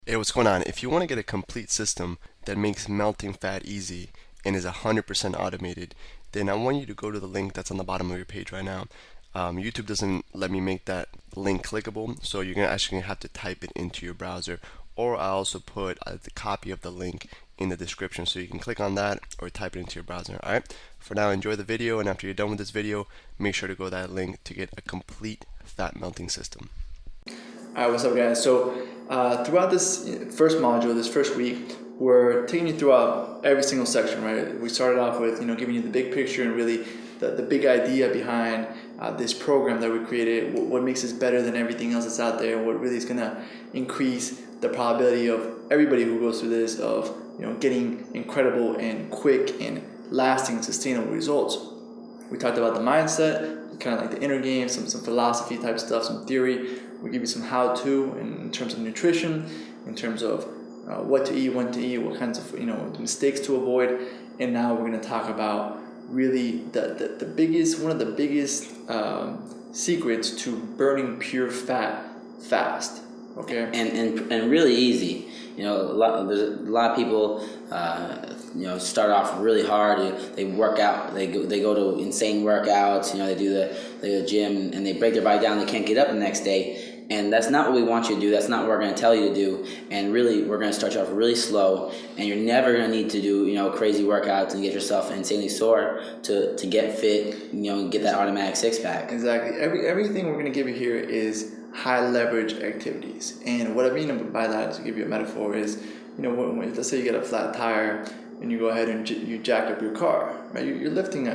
Hey, what's going on? If you want to get a complete system that makes melting fat easy and is 100% automated, then I want you to go to the link that's on the bottom of your page right now. YouTube doesn't let me make that link clickable, so you're actually gonna have to type it into your browser, or I also put the copy of the link in the description, so you can click on that or type it into your browser. All right. For now, enjoy the video, and after you're done with this video, make sure to go to that link to get a complete fat melting system. Alright, what's up guys? So throughout this first module, this first week, we're taking you throughout every single section, right? We started off with, giving you the big picture and really the big idea behind this program that we created, what makes us better than everything else that's out there, and what really is gonna increase the probability of everybody who goes through this of, getting incredible and quick and lasting sustainable results. We talked about the mindset, kind of like the inner game, some philosophy type stuff, some theory. We give you some how-to in terms of nutrition, in terms of what to eat, when to eat, what kinds of mistakes to avoid, and now we're going to talk about really the biggest, one of the biggest secrets to burning pure fat fast. Okay. And really easy. There's a lot of people start off really hard. They work out. They go to insane workouts. They do the gym and they break their body down. They can't get up the next day. And that's not what we want you to do. That's not what we're going to tell you to do. And really, we're going to start you off really slow. And you're never going to need to do crazy workouts and get yourself insanely sore to get fit. Get that automatic six pack. Exactly. Everything we're going to give you here is high leverage activities. And what I mean by that, to give you a metaphor, is when let's say you get a flat tire and you go ahead and you jack up your car, right? You're lifting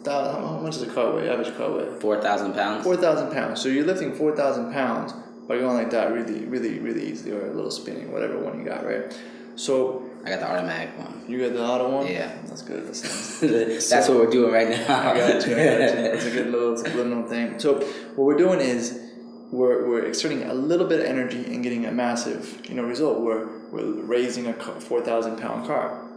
how much does a car weigh? Average car weigh 4,000 pounds. 4,000 pounds. So you're lifting 4,000 pounds by going like that, really, really, really easily, or a little spinning, whatever one you got, right? So I got the automatic one. You got the auto one? Yeah, that's good. That's what we're doing right now. I got you. That's a good little subliminal thing. So what we're doing is we're exerting a little bit of energy and getting a massive result. We're raising a 4,000 pound car.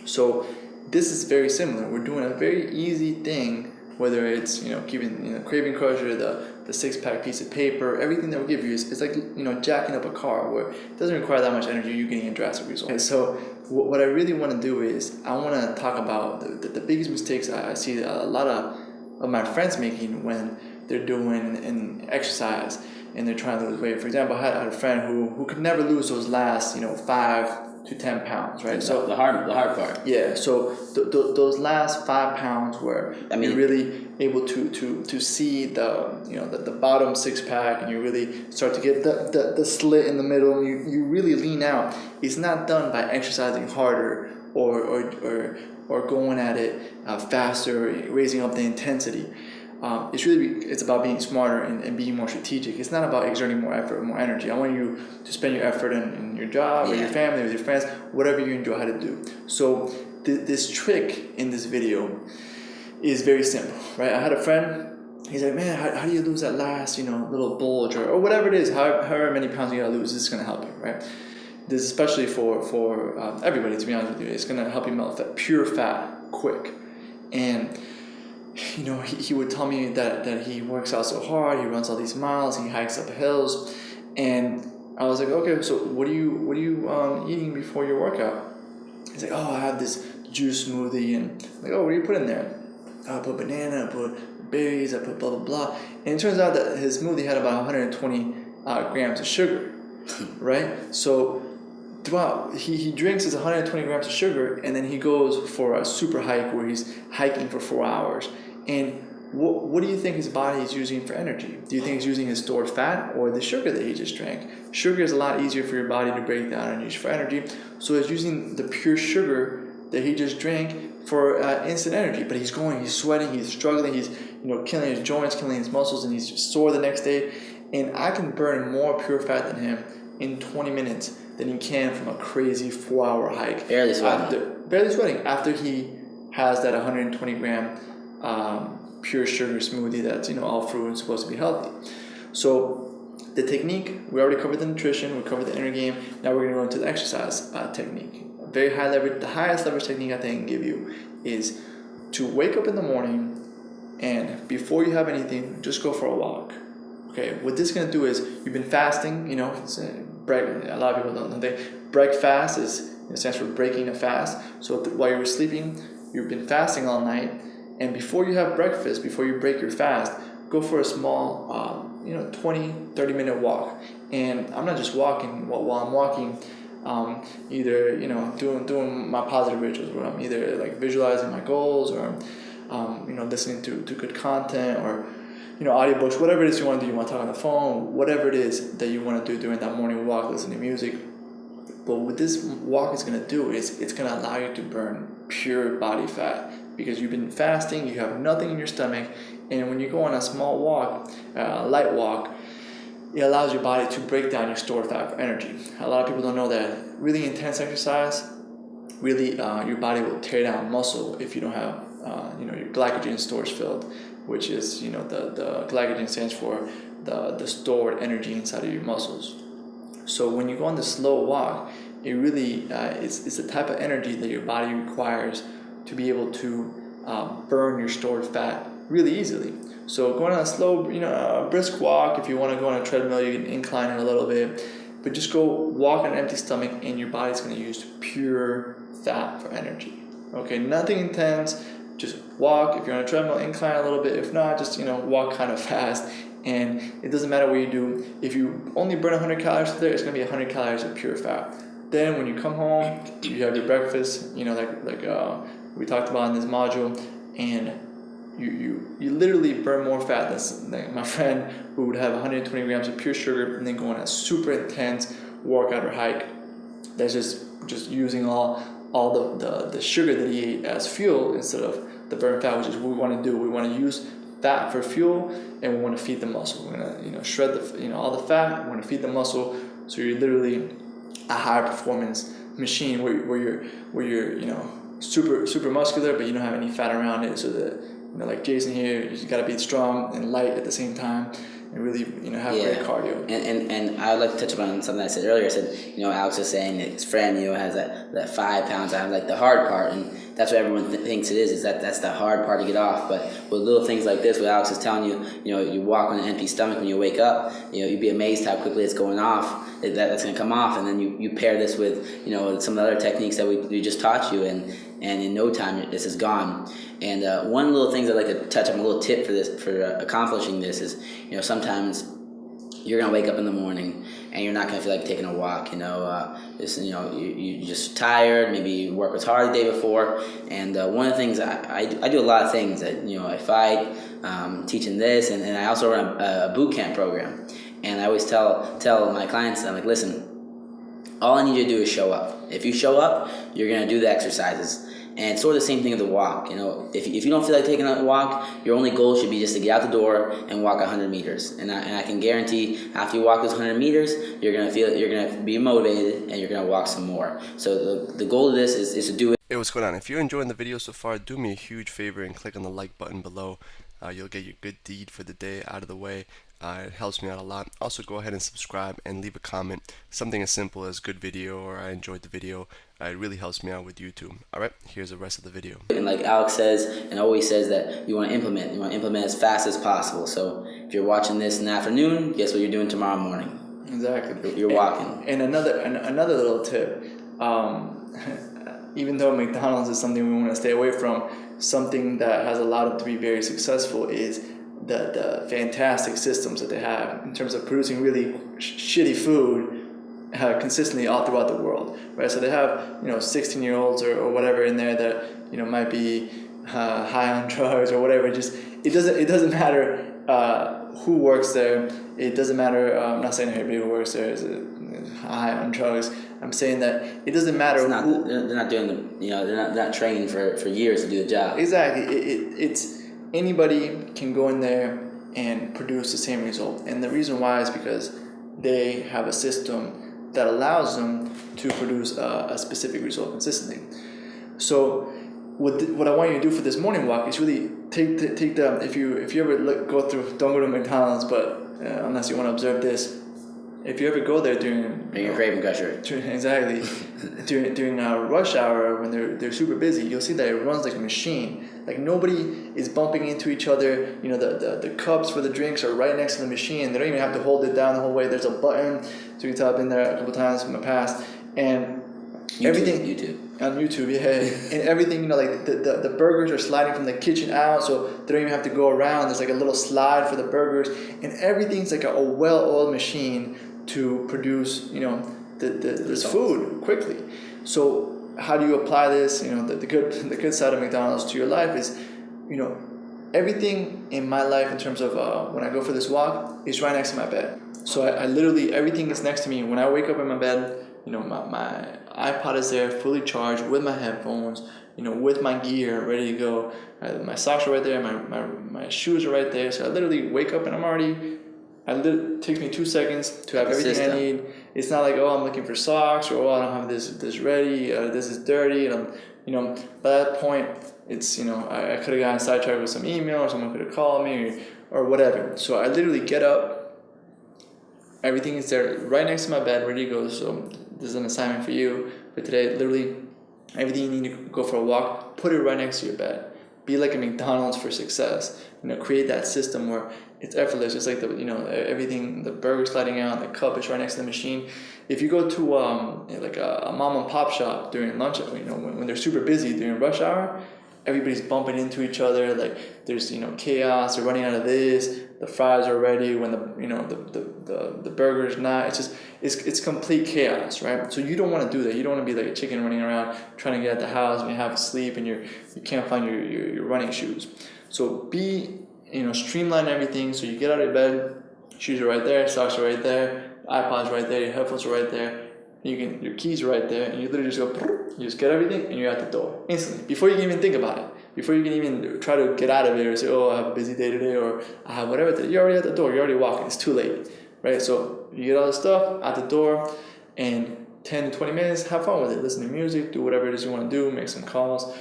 So this is very similar. We're doing a very easy thing, whether it's keeping craving crusher, the six pack piece of paper, everything that we give you is like jacking up a car where it doesn't require that much energy. You're getting a drastic result. And so what I really want to do is I want to talk about the biggest mistakes I see a lot of my friends making when they're doing an exercise and they're trying to lose weight. For example, I had a friend who could never lose those last 5 to 10 pounds, right? So the hard part. Yeah. So those last 5 pounds where you're really able to see the bottom six pack, and you really start to get the slit in the middle, and you really lean out. It's not done by exercising harder or going at it faster, raising up the intensity. It's about being smarter and being more strategic. It's not about exerting more effort, more energy. I want you to spend your effort in your job, or your family, with your friends, whatever you enjoy how to do. So this trick in this video is very simple, right? I had a friend. He's like, man, how do you lose that last little bulge or whatever it is? However many pounds you gotta lose, this is gonna help you, right? This is especially for everybody. To be honest with you, it's gonna help you melt that pure fat quick. And he would tell me that he works out so hard, he runs all these miles, he hikes up hills, and I was like, okay, so what are you eating before your workout? He's like, oh, I have this juice smoothie, and I'm like, oh, what do you put in there? I put banana, I put berries, I put blah blah blah, and it turns out that his smoothie had about 120 grams of sugar, right? So throughout, he drinks his 120 grams of sugar, and then he goes for a super hike where he's hiking for 4 hours. And what do you think his body is using for energy? Do you think he's using his stored fat or the sugar that he just drank? Sugar is a lot easier for your body to break down and use for energy, so he's using the pure sugar that he just drank for instant energy. But he's sweating, he's struggling, he's killing his joints, killing his muscles, and he's sore the next day. And I can burn more pure fat than him in 20 minutes than he can from a crazy 4-hour hike. Barely sweating after he has that 120 gram pure sugar smoothie that's all fruit and supposed to be healthy. So the technique, we already covered the nutrition, we covered the inner game. Now we're going to go into the exercise technique. Very high leverage. The highest leverage technique I think I can give you is to wake up in the morning, and before you have anything, just go for a walk. Okay, what this is going to do is, you've been fasting, a lot of people don't know. Break fast stands for breaking a fast. So while you were sleeping, you've been fasting all night, and before you have breakfast, before you break your fast, go for a small 20-30 minute walk. And I'm not just walking. While I'm walking, either doing my positive rituals, where I'm either like visualizing my goals, or listening to good content, or audiobooks, whatever it is you want to do. You want to talk on the phone, whatever it is that you want to do during that morning walk, listen to music. But what this walk is going to do is it's going to allow you to burn pure body fat, because you've been fasting, you have nothing in your stomach, and when you go on a small walk, light walk, it allows your body to break down your stored fat for energy. A lot of people don't know that really intense exercise, really your body will tear down muscle if you don't have your glycogen storage filled, which is the glycogen stands for the stored energy inside of your muscles. So when you go on the slow walk, it really it's the type of energy that your body requires to be able to burn your stored fat really easily. So going on a slow, brisk walk. If you want to go on a treadmill, you can incline it a little bit, but just go walk on an empty stomach, and your body's going to use pure fat for energy. Okay, nothing intense. Just walk. If you're on a treadmill, incline a little bit. If not, just walk kind of fast. And it doesn't matter what you do. If you only burn 100 calories today, it's going to be 100 calories of pure fat. Then when you come home, you have your breakfast, like we talked about in this module, and you literally burn more fat than like my friend who would have 120 grams of pure sugar and then go on a super intense workout or hike. That's just using all the sugar that he ate as fuel instead of the burn fat, which is what we want to do. We want to use fat for fuel, and we want to feed the muscle. We're gonna shred all the fat. We want to feed the muscle, so you're literally a high performance machine where you're super muscular, but you don't have any fat around it. So that like Jason here, you got to be strong and light at the same time, and really have great cardio. And I would like to touch upon something I said earlier. I said Alex was saying that his friend has that 5 pounds. I have like the hard part, and that's what everyone thinks it is that's the hard part to get off. But with little things like this, what Alex is telling you, you walk on an empty stomach when you wake up, you'd be amazed how quickly it's going off. That's going to come off, and then you pair this with some of the other techniques that we just taught you, and in no time this is gone. And one little thing I'd like to touch on, a little tip for accomplishing this is, sometimes you're gonna wake up in the morning and you're not gonna feel like taking a walk. You're just tired. Maybe you work was hard the day before. And one of the things I do a lot of things. I fight, teaching this, and I also run a boot camp program. And I always tell my clients, I'm like, listen, all I need you to do is show up. If you show up, you're gonna do the exercises. And it's sort of the same thing with the walk. If you don't feel like taking a walk, your only goal should be just to get out the door and walk 100 meters. And I can guarantee after you walk those 100 meters, you're gonna be motivated, and you're gonna walk some more. So the goal of this is to do it. Hey, what's going on? If you're enjoying the video so far, do me a huge favor and click on the like button below. You'll get your good deed for the day out of the way. It helps me out a lot. Also, go ahead and subscribe and leave a comment. Something as simple as good video or I enjoyed the video. It really helps me out with YouTube. Alright, here's the rest of the video. And like Alex says, and always says, that you want to implement as fast as possible. So if you're watching this in the afternoon, guess what you're doing tomorrow morning? Exactly. You're walking. And another little tip, even though McDonald's is something we want to stay away from, something that has allowed it to be very successful is the fantastic systems that they have in terms of producing really shitty food consistently all throughout the world, right? So they have 16-year-olds or whatever in there that might be high on drugs or whatever. It doesn't matter who works there. It doesn't matter. I'm not saying everybody who works there is high on drugs. I'm saying that it doesn't matter. They're not doing they're not trained for years to do the job. Exactly. It's anybody can go in there and produce the same result, and the reason why is because they have a system that allows them to produce a specific result consistently. So what I want you to do for this morning walk is really take the if you ever don't go to McDonald's, but unless you want to observe this, if you ever go there during your craving crusher. Exactly. during rush hour when they're super busy, you'll see that it runs like a machine. Like nobody is bumping into each other. You know, the cups for the drinks are right next to the machine. They don't even have to hold it down the whole way. There's a button, so you can tap in there a couple times in the past, and everything on YouTube, yeah, and everything, you know, like the burgers are sliding from the kitchen out, so they don't even have to go around. There's like a little slide for the burgers, and everything's like a well-oiled machine to produce, you know, this food quickly. So how do you apply this? You know, the good side of McDonald's to your life is, you know, everything in my life in terms of when I go for this walk is right next to my bed. So I literally, everything is next to me. When I wake up in my bed, you know, my iPod is there, fully charged, with my headphones, you know, with my gear ready to go. My socks are right there, my shoes are right there. So I literally wake up and it takes me 2 seconds to have everything I need. It's not like, oh, I'm looking for socks, or, oh, I don't have this ready, this is dirty, and I'm, you know, by that point, it's, you know, I could have gotten sidetracked with some email, or someone could have called me, or whatever. So I literally get up, everything is there right next to my bed, ready to go. So this is an assignment for you for today. Literally, everything you need to go for a walk, put it right next to your bed. Be like a McDonald's for success. You know, create that system where it's effortless. It's like everything, the burger sliding out, the cup is right next to the machine. If you go to like a mom and pop shop during lunch, you know, when they're super busy during rush hour, everybody's bumping into each other. Like there's, you know, chaos. They're running out of this. The fries are ready when the burger's not. It's just it's complete chaos, right? So you don't want to do that. You don't want to be like a chicken running around trying to get at the house and you have to sleep and you can't find your running shoes. So streamline everything. So you get out of bed, shoes are right there, socks are right there, iPod's right there, your headphones are right there. Your keys are right there, and you literally just go, you just get everything, and you're at the door instantly. Before you can even think about it, before you can even try to get out of it or say, oh, I have a busy day today, or I have whatever today, you're already at the door, you're already walking, it's too late, right? So you get all the stuff at the door, and 10 to 20 minutes, have fun with it. Listen to music, do whatever it is you want to do, make some calls,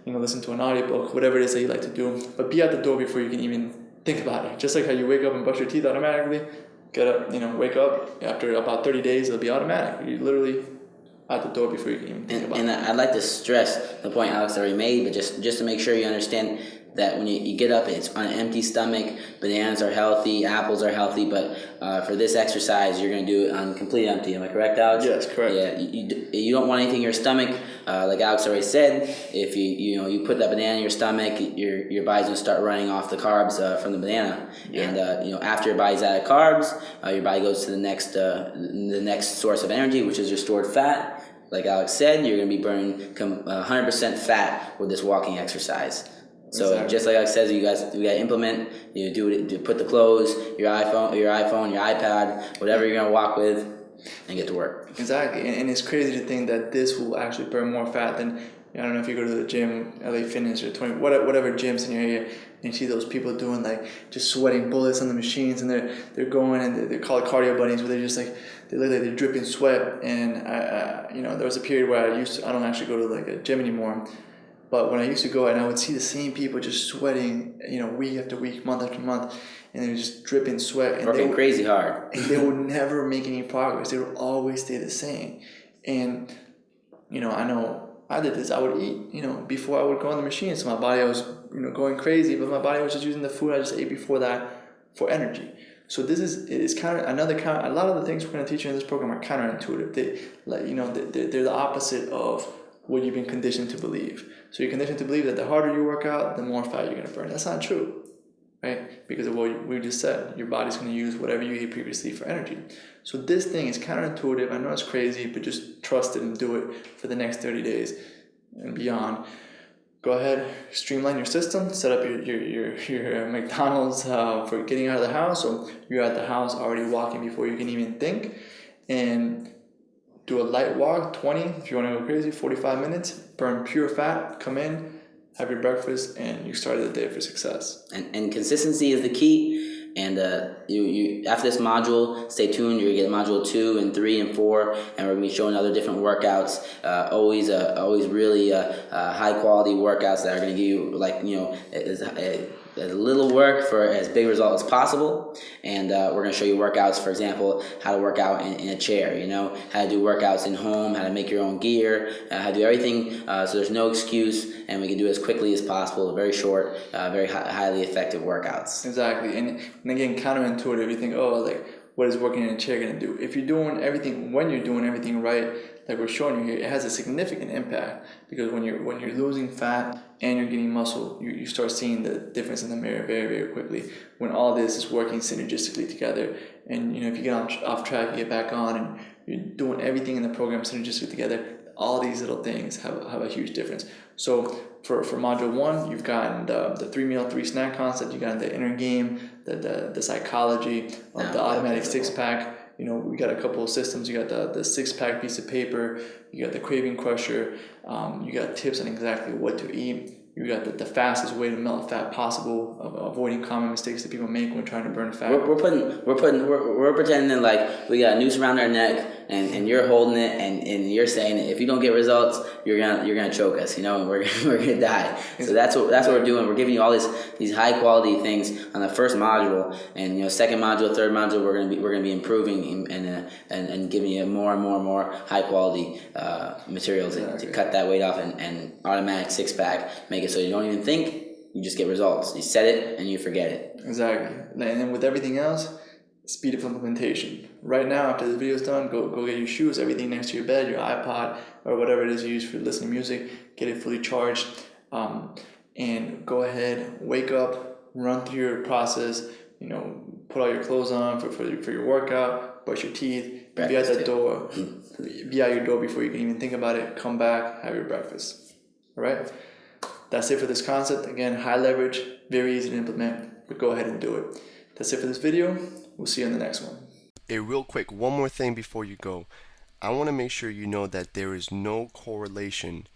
listen to an audiobook, whatever it is that you like to do, but be at the door before you can even think about it. Just like how you wake up and brush your teeth automatically, get up, wake up. After about 30 days, it'll be automatic. You're literally at the door before you can even think about it. And I'd like to stress the point Alex already made, but just to make sure you understand that when you get up, it's on an empty stomach. Bananas are healthy, apples are healthy, but for this exercise, you're going to do it on complete empty. Am I correct, Alex? Yes, correct. Yeah, you don't want anything in your stomach. Like Alex already said, if you put that banana in your stomach, your body's going to start running off the carbs from the banana. Yeah. And after your body's out of carbs, your body goes to the next source of energy, which is your stored fat. Like Alex said, you're going to be burning 100% fat with this walking exercise. So exactly. Just like I said, we got to implement. Put the clothes, your iPhone, your iPad, whatever you're gonna walk with, and get to work. Exactly, and it's crazy to think that this will actually burn more fat than, I don't know if you go to the gym, LA Fitness or 20, whatever gyms in your area, and you see those people doing like just sweating bullets on the machines, and they're going and they call it cardio bunnies, where they're just like they look like they're dripping sweat. And there was a period where I don't actually go to like a gym anymore. But when I used to go, and I would see the same people just sweating, week after week, month after month, and they were just dripping sweat. And working crazy hard. And they would never make any progress. They would always stay the same. And, I know I did this. I would eat, before I would go on the machine. So my body was, going crazy, but my body was just using the food I just ate before that for energy. So this is kind of a lot of the things we're going to teach you in this program are counterintuitive. They're the opposite of what you've been conditioned to believe. So you're conditioned to believe that the harder you work out, the more fat you're going to burn. That's not true, right? Because of what we just said. Your body's going to use whatever you ate previously for energy. So this thing is counterintuitive. I know it's crazy, but just trust it and do it for the next 30 days and beyond. Go ahead, streamline your system, set up your McDonald's for getting out of the house. So you're at the house already walking before you can even think. And do a light walk, 20, if you want to go crazy, 45 minutes, burn pure fat, come in, have your breakfast, and you started the day for success. And consistency is the key. And you after this module, stay tuned. You're going to get module 2 and 3 and 4, and we're going to be showing other different workouts. Always really high quality workouts that are going to give you as little work for as big a result as possible. And we're going to show you workouts, for example, how to work out in a chair, how to do workouts in home, how to make your own gear, how to do everything. So there's no excuse, and we can do it as quickly as possible, very short, very highly effective workouts. Exactly. And again, counterintuitive, you think, oh, like, what is working in a chair going to do? If you're doing everything, when you're doing everything right, like we're showing you here, it has a significant impact, because when you're losing fat and you're getting muscle, you start seeing the difference in the mirror very, very quickly when all this is working synergistically together. And if you get off track, you get back on, and you're doing everything in the program synergistically together, all these little things have a huge difference. So for module 1, you've gotten the 3 meal 3 snack concept, you got the inner game, the psychology of the automatic 6-pack. We got a couple of systems. You got the 6-pack piece of paper, you got the craving crusher, you got tips on exactly what to eat. You got the fastest way to melt fat possible, avoiding common mistakes that people make when trying to burn fat. We're pretending like we got a noose around our neck, and you're holding it, and you're saying if you don't get results, you're gonna choke us, and we're gonna die. So that's what we're doing. We're giving you all these high quality things on the first module, and second module, third module, we're gonna be improving and giving you more and more high quality materials to cut that weight off, and automatic 6-pack, make it so you don't even think, you just get results. You set it and you forget it. Exactly. And then with everything else, speed of implementation. Right now, after this video is done, go get your shoes, everything next to your bed, your iPod, or whatever it is you use for listening to music, get it fully charged, and go ahead, wake up, run through your process, put all your clothes on for your workout, brush your teeth, be at the door, be out your door before you can even think about it, come back, have your breakfast. All right? That's it for this concept. Again, high leverage, very easy to implement, but go ahead and do it. That's it for this video. We'll see you in the next one. Hey, real quick, one more thing before you go. I want to make sure you know that there is no correlation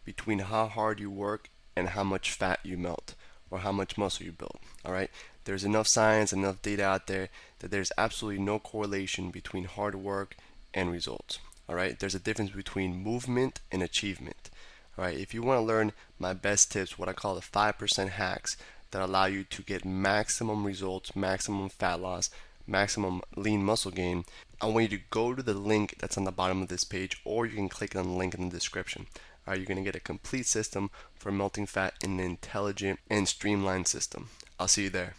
between how hard you work and how much fat you melt or how much muscle you build. All right? There's enough science, enough data out there that there's absolutely no correlation between hard work and results. All right? There's a difference between movement and achievement. All right? If you want to learn my best tips, what I call the 5% hacks that allow you to get maximum results, maximum fat loss, maximum lean muscle gain, I want you to go to the link that's on the bottom of this page, or you can click on the link in the description. All right, you're going to get a complete system for melting fat in an intelligent and streamlined system. I'll see you there.